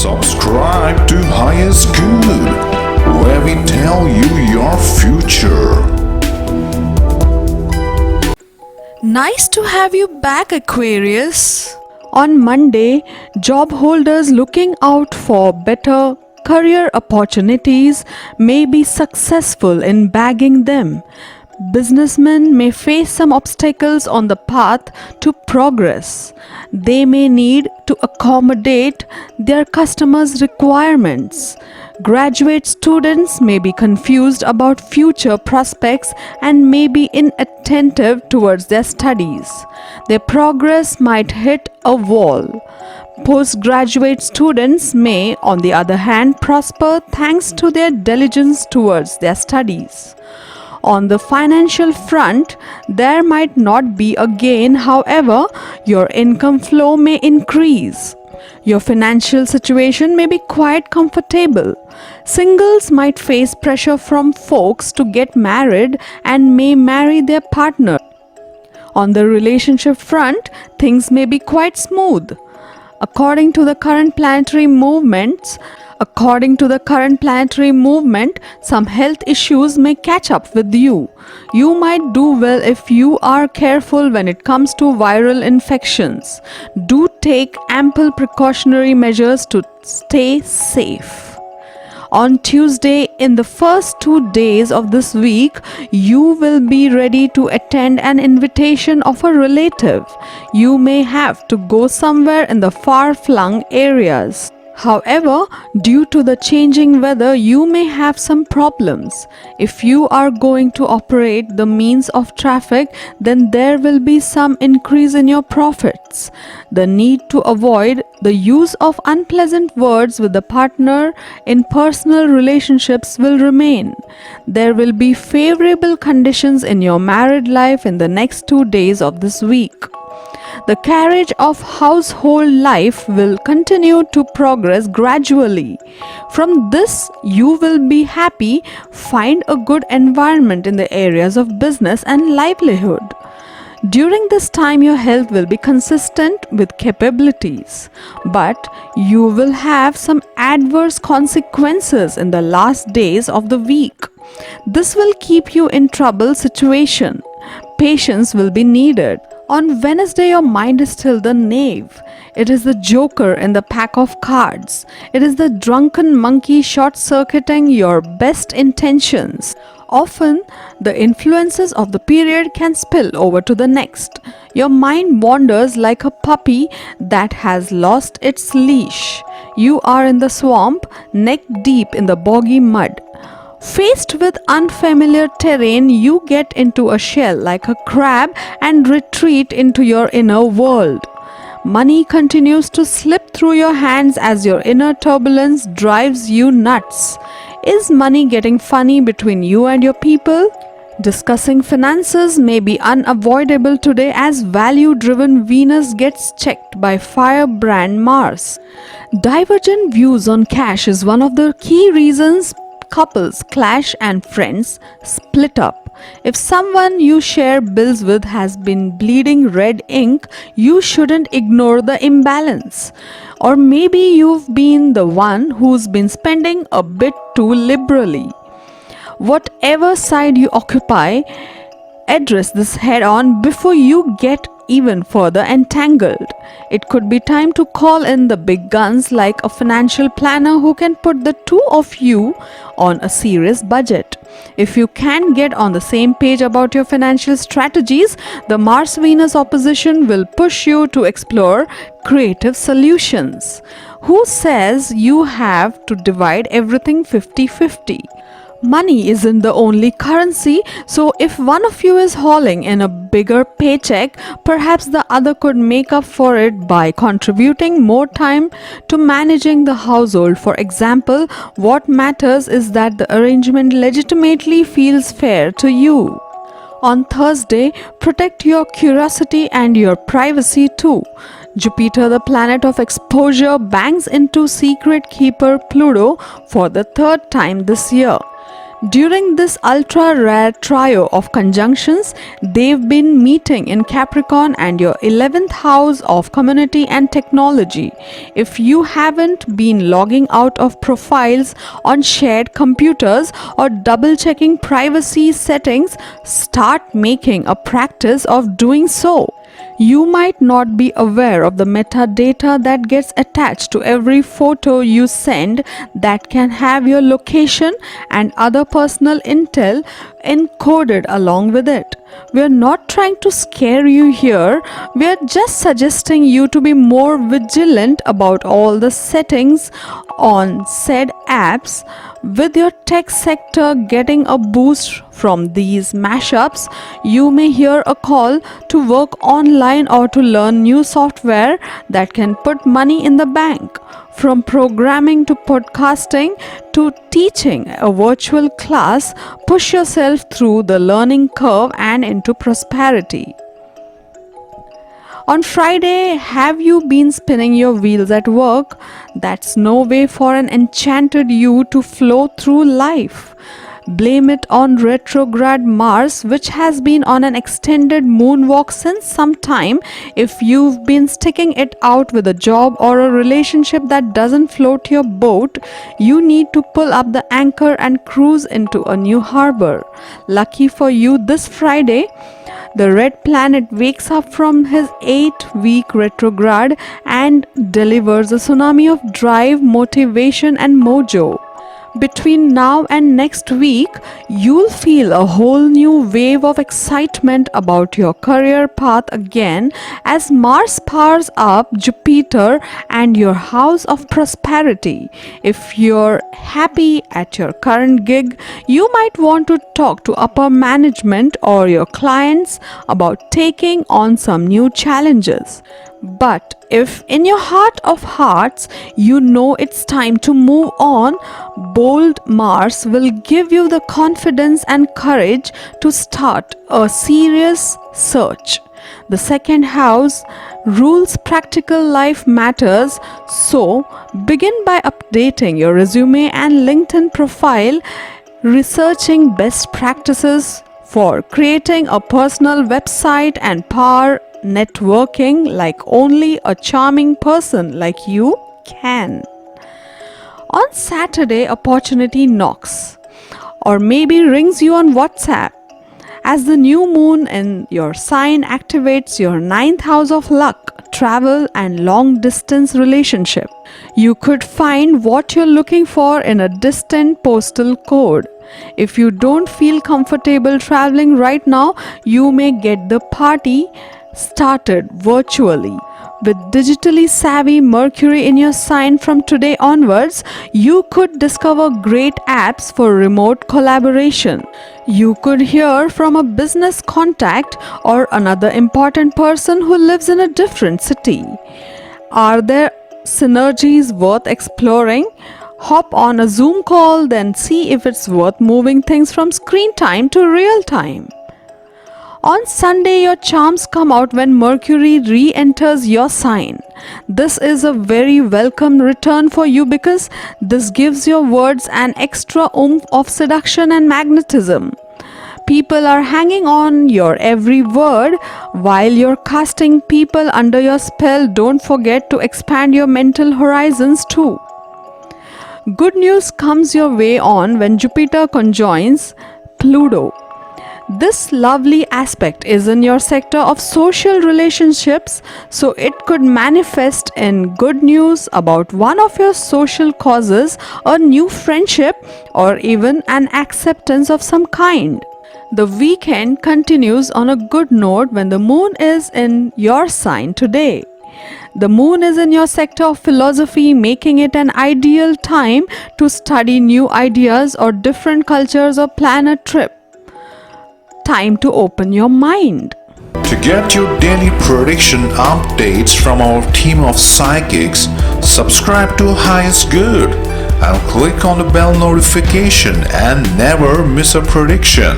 Subscribe to Highest Good, where we tell you your future. Nice to have you back, Aquarius. On Monday, job holders looking out for better career opportunities may be successful in bagging them. Businessmen may face some obstacles on the path to progress. They may need to accommodate their customers' requirements. Graduate students may be confused about future prospects and may be inattentive towards their studies. Their progress might hit a wall. Postgraduate students may, on the other hand, prosper thanks to their diligence towards their studies. On the financial front, there might not be a gain, however, your income flow may increase. Your financial situation may be quite comfortable. Singles might face pressure from folks to get married and may marry their partner. On the relationship front, things may be quite smooth. According to the current planetary movement, some health issues may catch up with you. You might do well if you are careful when it comes to viral infections. Do take ample precautionary measures to stay safe. On Tuesday, in the first 2 days of this week, you will be ready to attend an invitation of a relative. You may have to go somewhere in the far-flung areas. However, due to the changing weather, you may have some problems. If you are going to operate the means of traffic, then there will be some increase in your profits. The need to avoid the use of unpleasant words with the partner in personal relationships will remain. There will be favorable conditions in your married life in the next 2 days of this week. The carriage of household life will continue to progress gradually. From this, you will be happy, find a good environment in the areas of business and livelihood. During this time, your health will be consistent with capabilities, but you will have some adverse consequences in the last days of the week. This will keep you in trouble situation. Patience will be needed. On Wednesday, your mind is still the knave. It is the joker in the pack of cards. It is the drunken monkey short-circuiting your best intentions. Often, the influences of the period can spill over to the next. Your mind wanders like a puppy that has lost its leash. You are in the swamp, neck deep in the boggy mud. Faced with unfamiliar terrain, you get into a shell like a crab and retreat into your inner world. Money continues to slip through your hands as your inner turbulence drives you nuts. Is money getting funny between you and your people? Discussing finances may be unavoidable today as value-driven Venus gets checked by firebrand Mars. Divergent views on cash is one of the key reasons couples clash and friends split up. If someone you share bills with has been bleeding red ink, you shouldn't ignore the imbalance. Or maybe you've been the one who's been spending a bit too liberally. Whatever side you occupy, address this head on before you get even further entangled. It could be time to call in the big guns like a financial planner who can put the two of you on a serious budget. If you can get on the same page about your financial strategies, the Mars-Venus opposition will push you to explore creative solutions. Who says you have to divide everything 50-50? Money isn't the only currency, so if one of you is hauling in a bigger paycheck, perhaps the other could make up for it by contributing more time to managing the household. For example, what matters is that the arrangement legitimately feels fair to you. On Thursday, protect your curiosity and your privacy too. Jupiter, the planet of exposure, bangs into secret keeper Pluto for the 3rd time this year. During this ultra rare trio of conjunctions, they've been meeting in Capricorn and your 11th house of community and technology. If you haven't been logging out of profiles on shared computers or double checking privacy settings, start making a practice of doing so. You might not be aware of the metadata that gets attached to every photo you send that can have your location and other personal intel encoded along with it. We are not trying to scare you here, we are just suggesting you to be more vigilant about all the settings on said apps. With your tech sector getting a boost from these mashups, you may hear a call to work online or to learn new software that can put money in the bank. From programming to podcasting to teaching a virtual class, push yourself through the learning curve and into prosperity. On Friday, have you been spinning your wheels at work? That's no way for an enchanted you to flow through life. Blame it on retrograde Mars, which has been on an extended moonwalk since some time. If you've been sticking it out with a job or a relationship that doesn't float your boat, you need to pull up the anchor and cruise into a new harbor. Lucky for you, this Friday, the red planet wakes up from his 8-week retrograde and delivers a tsunami of drive, motivation, and mojo. Between now and next week, you'll feel a whole new wave of excitement about your career path again as Mars powers up Jupiter and your house of prosperity. If you're happy at your current gig, you might want to talk to upper management or your clients about taking on some new challenges. But if in your heart of hearts you know it's time to move on, bold Mars will give you the confidence and courage to start a serious search. The second house rules practical life matters, so begin by updating your resume and LinkedIn profile, researching best practices for creating a personal website and power networking like only a charming person like you can. On Saturday, opportunity knocks or maybe rings you on WhatsApp as the new moon in your sign activates your 9th house of luck, travel, and long distance relationship. You could find what you're looking for in a distant postal code. If you don't feel comfortable traveling right now, you may get the party started virtually. With digitally savvy Mercury in your sign from today onwards, you could discover great apps for remote collaboration. You could hear from a business contact or another important person who lives in a different city. Are there synergies worth exploring? Hop on a Zoom call, then see if it's worth moving things from screen time to real time. On Sunday, your charms come out when Mercury re-enters your sign. This is a very welcome return for you because this gives your words an extra oomph of seduction and magnetism. People are hanging on your every word. While you're casting people under your spell, don't forget to expand your mental horizons too. Good news comes your way on when Jupiter conjoins Pluto. This lovely aspect is in your sector of social relationships, so it could manifest in good news about one of your social causes, a new friendship, or even an acceptance of some kind. The weekend continues on a good note when the moon is in your sign today. The moon is in your sector of philosophy, making it an ideal time to study new ideas or different cultures or plan a trip. Time to open your mind. To get your daily prediction updates from our team of psychics, subscribe to Highest Good and click on the bell notification and never miss a prediction.